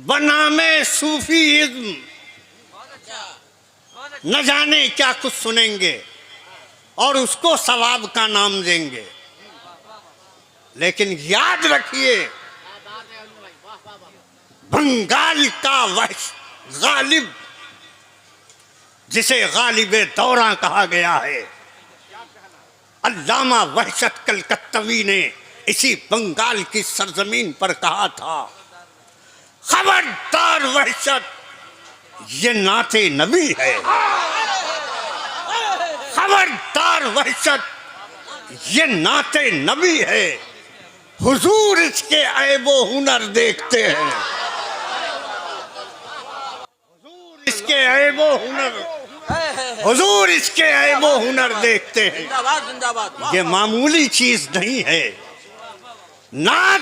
बनामे सूफीइज्म, न जाने क्या कुछ सुनेंगे और उसको सवाब का नाम देंगे। लेकिन याद रखिए, बंगाल का वह गालिब, जिसे गालिबे दौरा कहा गया है, अल्लामा वहशत कलकत्तवी ने इसी बंगाल की सरजमीन पर कहा था, खबरदार वहशत, ये नाते नबी है। खबरदार वहशत, ये नाते नबी है। हुजूर इसके ऐबो हुनर देखते हैं। हुजूर इसके ऐबो हुनर, हुजूर इसके ऐबो हुनर देखते हैं। ये मामूली चीज नहीं है। नात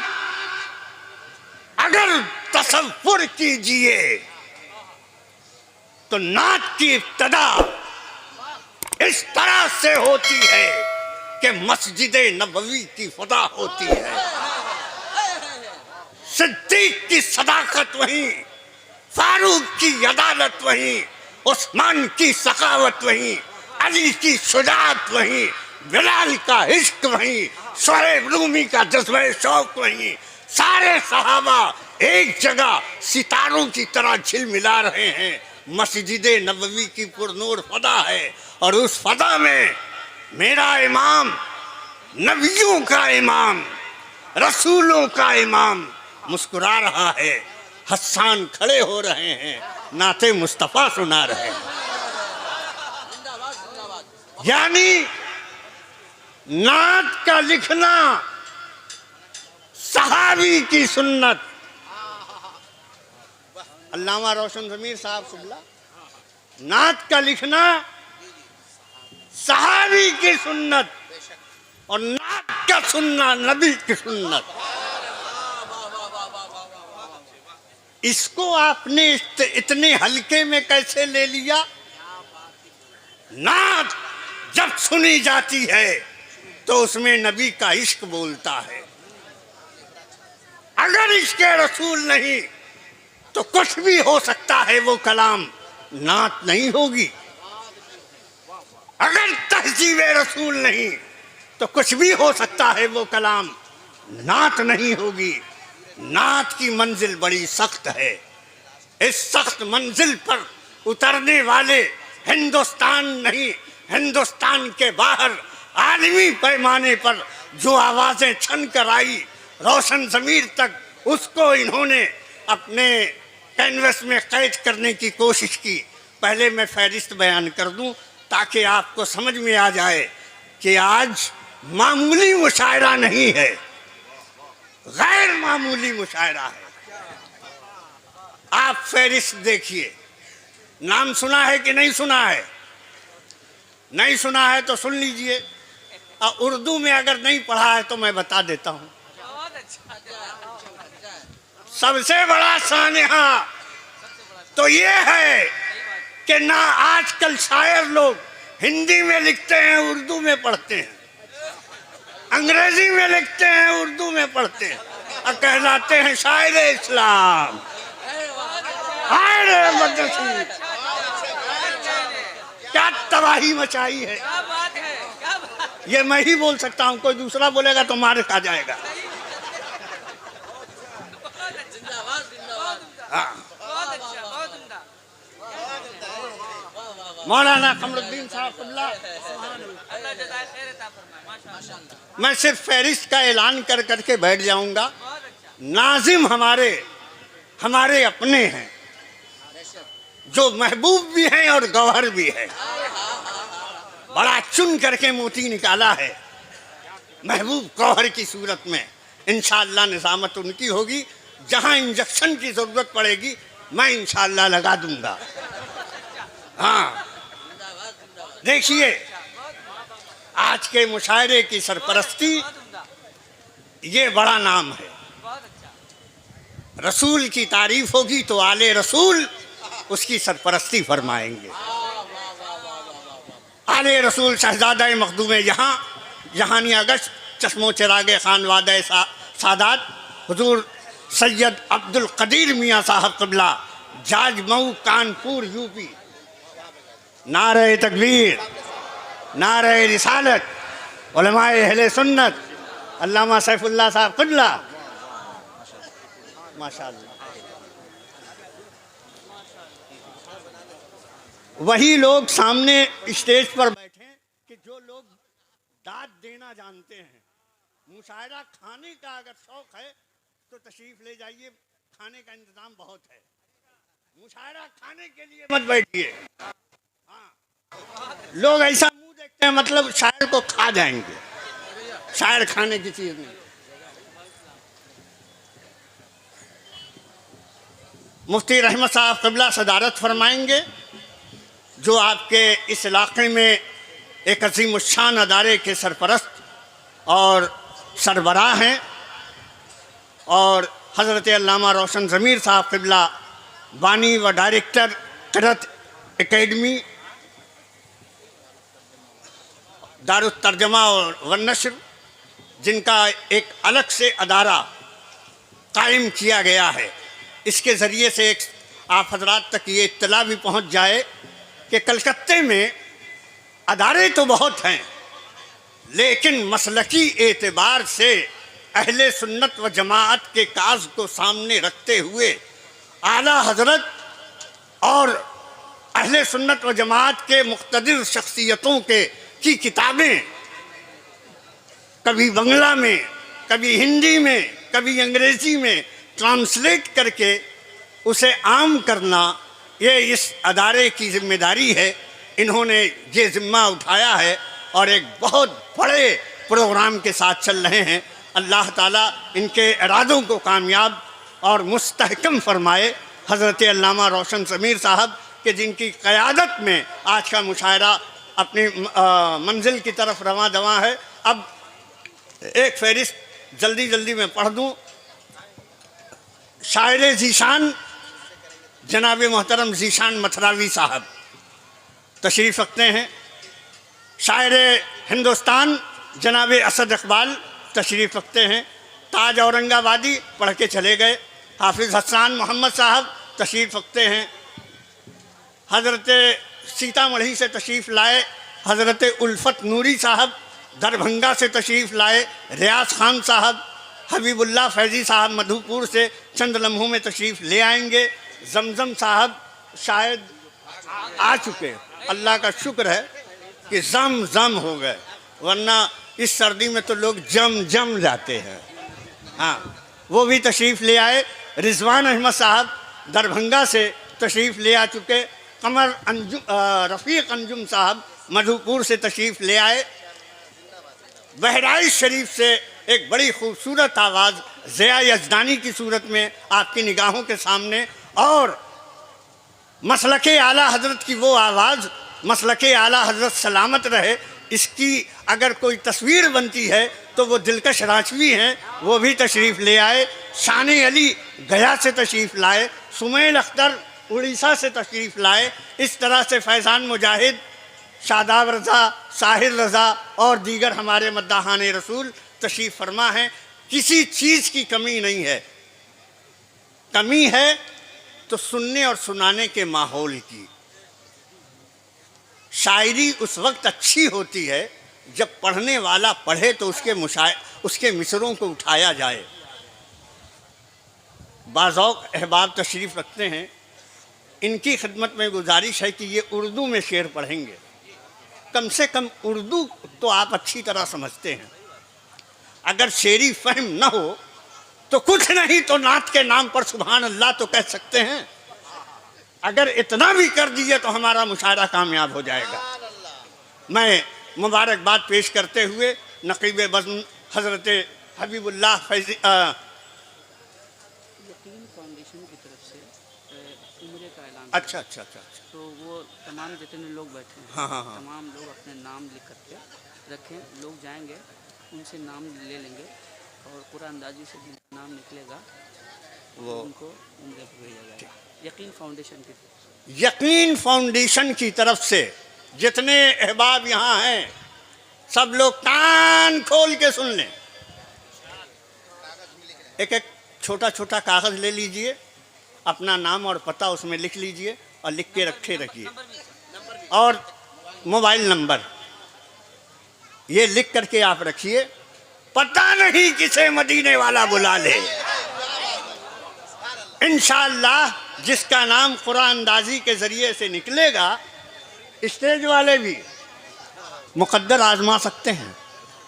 अगर तसव्वुर कीजिए तो नात की इब्तदा इस तरह से होती है कि मस्जिदे नबवी की फदा होती है। सिद्दीक की सदाकत वहीं, फारूक की अदालत वहीं, उस्मान की सखावत वहीं, अली की शुजाअत वहीं, बिलाल का इश्क वहीं, शुएब रूमी का जज्बे शौक वहीं। सारे सहाबा एक जगह सितारों की तरह झिलमिला रहे हैं। मस्जिदे नबवी की पुरनूर फदा है और उस फदा में मेरा इमाम, नबियों का इमाम, रसूलों का इमाम मुस्कुरा रहा है। हस्सान खड़े हो रहे हैं, नाते मुस्तफ़ा सुना रहे हैं। यानी नात का लिखना सहाबी की सुन्नत। अल्लामा रोशन ज़मीर साहब कुबला, नात का लिखना सहाबी की सुन्नत और नात का सुनना नबी की सुन्नत। इसको आपने इतने हल्के में कैसे ले लिया? नात जब सुनी जाती है तो उसमें नबी का इश्क बोलता है। अगर इश्क रसूल नहीं तो कुछ भी हो सकता है, वो कलाम नात नहीं होगी। अगर तहजीब रसूल नहीं तो कुछ भी हो सकता है, वो कलाम नात नहीं होगी। नात की मंजिल बड़ी सख्त है। इस सख्त मंजिल पर उतरने वाले हिंदुस्तान नहीं, हिंदुस्तान के बाहर आलमी पैमाने पर जो आवाजें छन कर आई रोशन ज़मीर तक, उसको इन्होंने अपने कैनवस में कैद करने की कोशिश की। पहले मैं फहरिस्त बयान कर दूं ताकि आपको समझ में आ जाए कि आज मामूली मुशायरा नहीं है, गैर मामूली मुशायरा है। आप फहरिस्त देखिए, नाम सुना है कि नहीं सुना है? नहीं सुना है तो सुन लीजिए, और उर्दू में अगर नहीं पढ़ा है तो मैं बता देता हूं। सबसे बड़ा सानिहा तो ये है कि ना आजकल शायर लोग हिंदी में लिखते हैं, उर्दू में पढ़ते हैं, अंग्रेजी में लिखते हैं, उर्दू में पढ़ते हैं और कहलाते हैं शायर इस्लाम। क्या तबाही मचाई है। ये मैं ही बोल सकता हूँ, कोई दूसरा बोलेगा तो मार खा जाएगा। मौलाना कमरुद्दीन साहब कुबला, मैं सिर्फ फहरिस्त का ऐलान कर करके बैठ जाऊंगा। नाजिम हमारे अपने हैं, जो महबूब भी हैं और गौहर भी है। बड़ा चुन करके मोती निकाला है महबूब गौहर की सूरत में। इंशाअल्लाह निजामत उनकी होगी। जहां इंजेक्शन की जरूरत पड़ेगी मैं इंशाअल्लाह लगा दूंगा। हाँ, देखिए, आज के मुशायरे की सरपरस्ती, ये बड़ा नाम है। रसूल की तारीफ होगी तो आले रसूल उसकी सरपरस्ती फरमाएंगे। आले रसूल शहजादा मखदूम यहाँ, जहानी अगस्त, चश्मो चिरागे खान वादे सादात, हुजूर सैयद अब्दुल कदीर मियाँ साहब क़िबला, जाजमऊ कानपुर यूपी। नारे तकबीर, नारे रिसालत, उलमाए अहले सुन्नत, अल्लामा सैफुल्लाह साहब क़िबला, माशाअल्लाह। वही लोग सामने स्टेज पर बैठे कि जो लोग दाद देना जानते हैं। मुशायरा खाने का अगर शौक है तो तशरीफ ले जाइए, खाने का इंतजाम बहुत है। मुशायरा खाने के लिए मत बैठिए। हाँ, लोग ऐसा मुंह देखते हैं मतलब शायर को खा जाएंगे। शायर खाने की चीज नहीं। मुफ्ती रहमत साहब क़िबला सदारत फरमाएंगे, जो आपके इस इलाके में एक अजीम शान अदारे के सरपरस्त और सरबराह हैं, और हज़रत अल्लामा रोशन ज़मीर साहब क़िबला बानी व डायरेक्टर क़िरात एकेडमी दारुत तर्जमा व नश्र, जिनका एक अलग से अदारा कायम किया गया है। इसके ज़रिए से एक आप हजरात तक ये इत्तला भी पहुँच जाए कि कलकत्ते में अदारे तो बहुत हैं, लेकिन मसलकी एतबार से अहले सुन्नत व जमाअत के काज को सामने रखते हुए आला हजरत और अहले सुन्नत व जमाअत के मुख्तदिर शख्सियतों के की किताबें कभी बांग्ला में, कभी हिंदी में, कभी अंग्रेज़ी में ट्रांसलेट करके उसे आम करना, ये इस अदारे की जिम्मेदारी है। इन्होंने ये ज़िम्मा उठाया है और एक बहुत बड़े प्रोग्राम के साथ चल रहे हैं। अल्लाह ताला इनके इरादों को कामयाब और मुस्तहकम फरमाए। हज़रत अल्लामा रोशन ज़मीर साहब के जिनकी क़यादत में आज का मुशायरा अपनी मंजिल की तरफ रवां दवां है। अब एक फ़हरिस्त जल्दी जल्दी में पढ़ दूँ। शायर ज़ीशान जनाब मोहतरम ज़ीशान मथरावी साहब तशरीफ़ रखते हैं। शायर हिंदुस्तान जनाब असद इकबाल तशरीफ़ रखते हैं। ताज औरंगाबादी पढ़ के चले गए। हाफिज़ हसन मोहम्मद साहब तशरीफ़ रखते हैं। हज़रत सीतामढ़ी से तशरीफ़ लाए हज़रत उल्फत नूरी साहब, दरभंगा से तशरीफ़ लाए रियाज खान साहब, हबीबुल्लाह फैज़ी साहब मधुपुर से चंद लम्हों में तशरीफ़ ले आएंगे। जमजम साहब शायद आ चुके, अल्लाह का शुक्र है कि जम हो गए, वरना इस सर्दी में तो लोग जम जाते हैं। हाँ, वो भी तशरीफ़ ले आए। रिजवान अहमद साहब दरभंगा से तशरीफ़ ले आ चुके। कमर रफ़ीक अंजुम साहब मधुपुर से तशरीफ़ ले आए। बहराइच शरीफ से एक बड़ी खूबसूरत आवाज़ ज़िया यज़दानी की सूरत में आपकी निगाहों के सामने, और मसलके आला हज़रत की वो आवाज़, मसलके आला हज़रत सलामत रहे, इसकी अगर कोई तस्वीर बनती है तो वो दिलकश रांचवी हैं, वो भी तशरीफ़ ले आए। शान अली गया से तशरीफ़ लाए। सुमैल अख्तर उड़ीसा से तशरीफ़ लाए। इस तरह से फैज़ान मुजाहिद, शादाब रज़ा, साहिर रज़ा और दीगर हमारे मद्दाहान रसूल तशरीफ़ फरमा हैं। किसी चीज़ की कमी नहीं है। कमी है तो सुनने और सुनाने के माहौल की। शायरी उस वक्त अच्छी होती है जब पढ़ने वाला पढ़े तो उसके मिसरों को उठाया जाए। बाज़ौक़ अहबाब तशरीफ़ रखते हैं। इनकी खिदमत में गुजारिश है कि ये उर्दू में शेर पढ़ेंगे। कम से कम उर्दू तो आप अच्छी तरह समझते हैं। अगर शेरी फहम न हो तो कुछ नहीं तो नात के नाम पर सुभान अल्लाह तो कह सकते हैं। अगर इतना भी कर दिए तो हमारा मुशायरा कामयाब हो जाएगा। मैं मुबारकबाद पेश करते हुए नक़ीब बज़्म हज़रत हबीबुल्लाह फैज़ी यकीन फाउंडेशन की तरफ से उम्रे का ऐलान। अच्छा, तो वो तमाम जितने लोग बैठे हैं, हाँ। तमाम लोग अपने नाम लिख करके रखें। लोग जाएंगे, उनसे नाम ले लेंगे और पूरा अंदाजी से जिनका नाम निकलेगा वो उनको उम्रे पर भेजा जाएगा। यकीन फाउंडेशन की तरफ से जितने अहबाब यहाँ हैं सब लोग कान खोल के सुन लें। एक छोटा छोटा कागज़ ले लीजिए, अपना नाम और पता उसमें लिख लीजिए और लिख के रखे रखिए, और मोबाइल नंबर ये लिख करके आप रखिए। पता नहीं किसे मदीने वाला बुला ले। इंशाअल्लाह जिसका नाम कुरान अंदाजी के ज़रिए से निकलेगा, स्टेज वाले भी मुकद्दर आजमा सकते हैं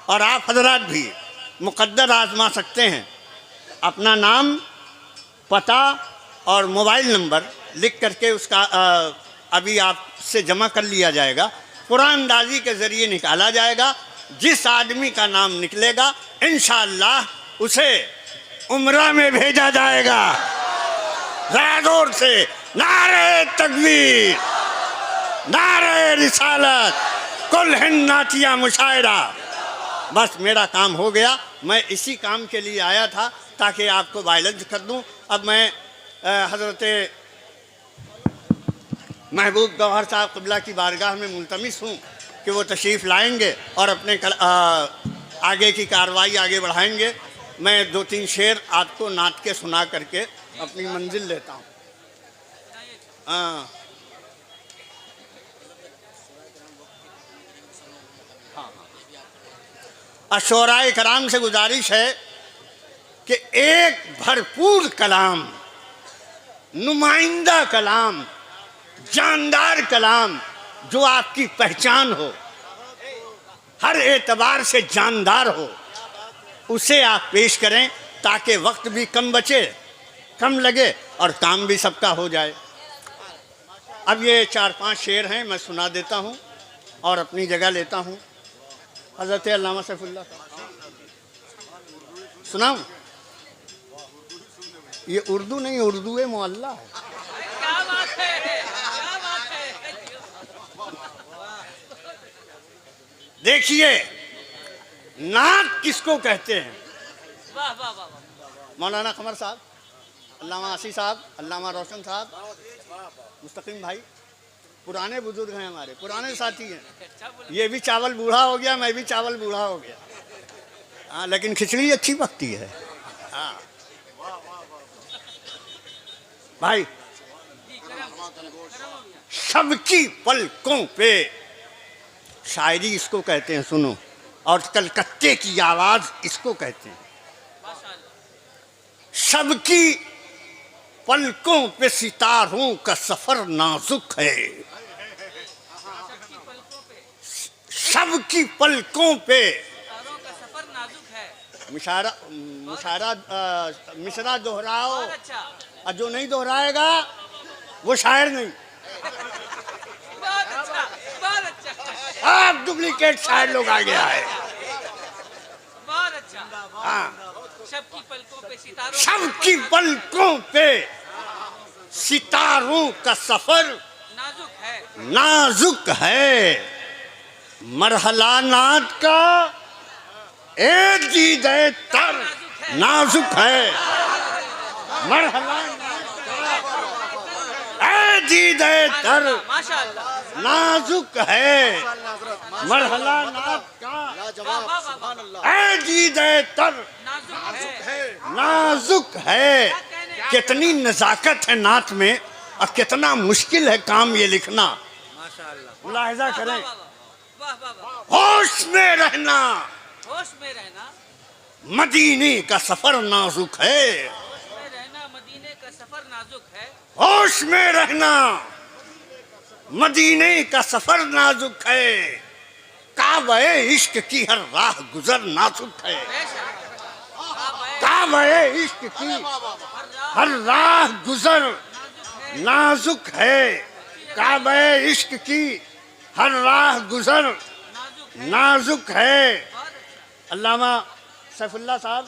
और आप हजरात भी मुकद्दर आजमा सकते हैं। अपना नाम, पता और मोबाइल नंबर लिख करके उसका अभी आपसे जमा कर लिया जाएगा, कुरान अंदाजी के ज़रिए निकाला जाएगा। जिस आदमी का नाम निकलेगा इंशाअल्लाह उसे उम्रा में भेजा जाएगा। ज़रा जोर से नारे तकबीर, नारे रिसालत, कुल हिंद नातिया मुशायरा। बस मेरा काम हो गया। मैं इसी काम के लिए आया था ताकि आपको वायलेंस कर दूं। अब मैं हज़रत महबूब गौहर साहब क़िबला की बारगाह में मुल्तमिस हूँ कि वो तशरीफ़ लाएंगे और अपने आगे की कार्रवाई आगे बढ़ाएंगे। मैं 2-3 शेर आपको नात के सुना करके अपनी मंजिल लेता हूँ। अशोराए कराम से गुजारिश है कि एक भरपूर कलाम, नुमाइंदा कलाम, जानदार कलाम जो आपकी पहचान हो, हर एतबार से जानदार हो, उसे आप पेश करें ताकि वक्त भी कम बचे, कम लगे और काम भी सबका हो जाए। अब ये 4-5 शेर हैं, मैं सुना देता हूँ और अपनी जगह लेता हूँ। हज़रत अल्लामा सैफुल्लाह सुनाऊँ? ये उर्दू नहीं, उर्दू है मुअल्ला है। क्या बात है, क्या बात है। देखिए नात किसको कहते हैं। वाह वाह वाह। मौलाना कमर साहब, अल्लामा आसी साहब, अल्लामा रोशन साहब, मुस्तकीम भाई पुराने बुजुर्ग हैं, हमारे पुराने साथी हैं। ये भी चावल बूढ़ा हो गया, मैं भी चावल बूढ़ा हो गया। हाँ, लेकिन खिचड़ी अच्छी पकती है। हाँ भाई, सबकी पलकों पे शायरी इसको कहते हैं, सुनो। और कलकत्ते की आवाज़ इसको कहते हैं। सबकी पलकों पे सितारों का सफ़र नाजुक है। सबकी पलकों पे सितारों का सफर नाजुक है। मिसरा दोहराओ, बहुत अच्छा, और जो नहीं दोहराएगा वो शायर नहीं। बहुत अच्छा, बहुत अच्छा। आप डुप्लीकेट शायर लोग आ गया है। बहुत अच्छा। हाँ, सबकी पलकों पे सितारों, सबकी पलकों पे सितारों का सफर नाजुक है। नाजुक है। मरहला नात का ए दीदे तर नाजुक है। मरहला नात का ए दीदे तर माशाअल्लाह, नाजुक है। मरहला नात का ए दीदे तर नाजुक है। नाजुक है। कितनी नज़ाकत है नात में और कितना मुश्किल है काम ये लिखना। माशाअल्लाह, मुलाहिजा करें। वाह वाह वाह। होश में रहना, होश में रहना, मदीने का सफर नाजुक है। होश में रहना, मदीने का सफर नाजुक है। होश में रहना, मदीने का सफर नाजुक है। काबे इश्क की हर राह गुजर नाजुक है। काबे इश्क की हर राह गुजर नाजुक है। काबे इश्क की हर राह गुजर नाजुक है। अल्लामा सैफुल्लाह साहब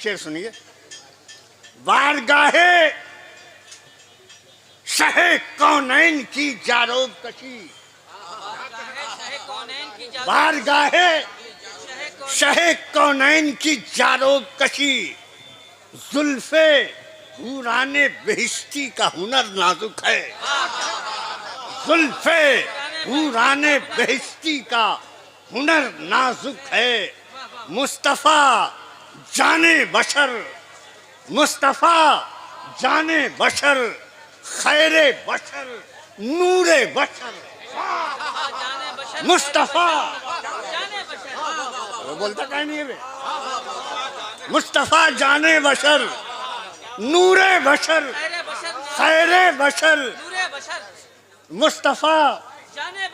शेर सुनिए। बारगाहे शहे कौनैन की जारोब कशी, बारगाहे शहे कौनैन की जारोब कशी, जुल्फे हुराने बेहिश्ती का हुनर नाजुक है। जुल्फे हुराने बेहिश्ती का हुनर नाजुक है। मुस्तफ़ा जाने बशर मुस्तफ़ा जाने बशर, खैरे बशर, नूरे बशर। मुस्तफ़ा वो बोलता क्या नहीं है बे? मुस्तफ़ा जाने बशर, नूरे बशर, खैरे बशर। मुस्तफ़ा जाने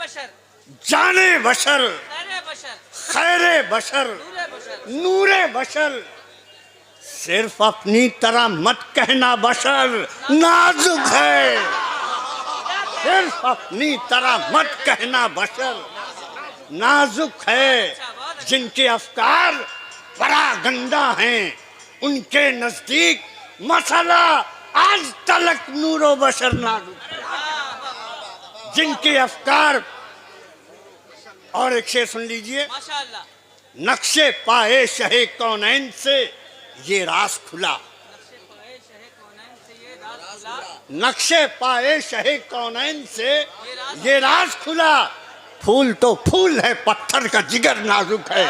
बशर, खैरे बशर, नूरे बशर। सिर्फ अपनी तरह मत कहना बशर, नाजुक है। सिर्फ अपनी तरह मत कहना बशर, नाजुक है। जिनके अफकार परागंदा हैं, उनके नजदीक मसला आज तलक नूरो बशर नाजुक है। जिनके अफकार, और एक शेर सुन लीजिए। नक्शे पाए शहे कौनैन से ये राज खुला, नक्शे पाए शहे कौनैन से ये राज खुला। फूल तो फूल है, पत्थर का जिगर नाजुक है।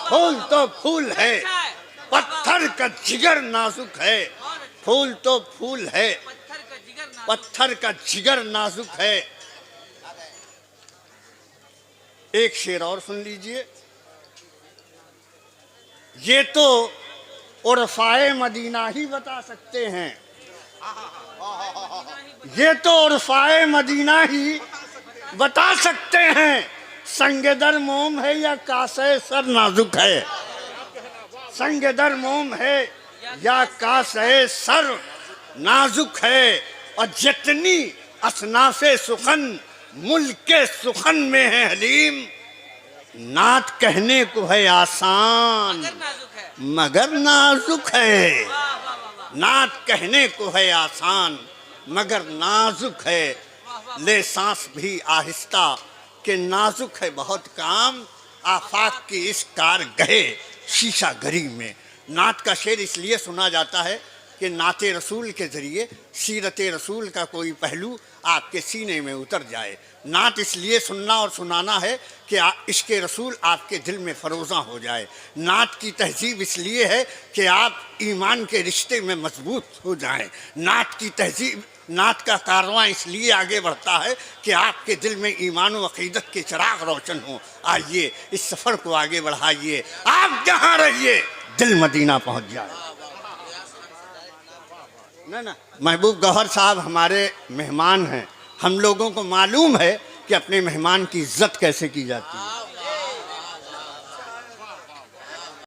फूल तो फूल है, पत्थर का जिगर नाजुक है। फूल तो फूल है, पत्थर का जिगर नाजुक है। एक शेर और सुन लीजिए। ये तो उर्फाए मदीना ही बता सकते हैं, ये तो उर्फाए मदीना ही बता सकते हैं। संगेदर मोम है या कासे सर नाजुक है, संगेदर मोम है या कासे सर नाजुक है। और जितनी असनाफे सुखन मुल्क के सुखन में है हलीम, नात कहने को है आसान मगर नाजुक है। नात कहने को है आसान मगर नाजुक है। ले सांस भी आहिस्ता के नाजुक है बहुत काम, आफाक की इस कार गए शीशा गरी में। नात का शेर इसलिए सुना जाता है कि नाते रसूल के ज़रिए सीरत रसूल का कोई पहलू आपके सीने में उतर जाए। नात इसलिए सुनना और सुनाना है कि इश्क़ रसूल आपके दिल में फ़रोज़ा हो जाए। नात की तहज़ीब इसलिए है कि आप ईमान के रिश्ते में मजबूत हो जाएं। नात की तहज़ीब, नात का कारवां इसलिए आगे बढ़ता है कि आपके दिल में ईमान व अक़ीदत के चिराग रोशन हो। आइए इस सफ़र को आगे बढ़ाइए, आप जहाँ रहिए दिल मदीना पहुँच जाए। ना महबूब गौहर साहब हमारे मेहमान हैं। हम लोगों को मालूम है कि अपने मेहमान की इज्जत कैसे की जाती है।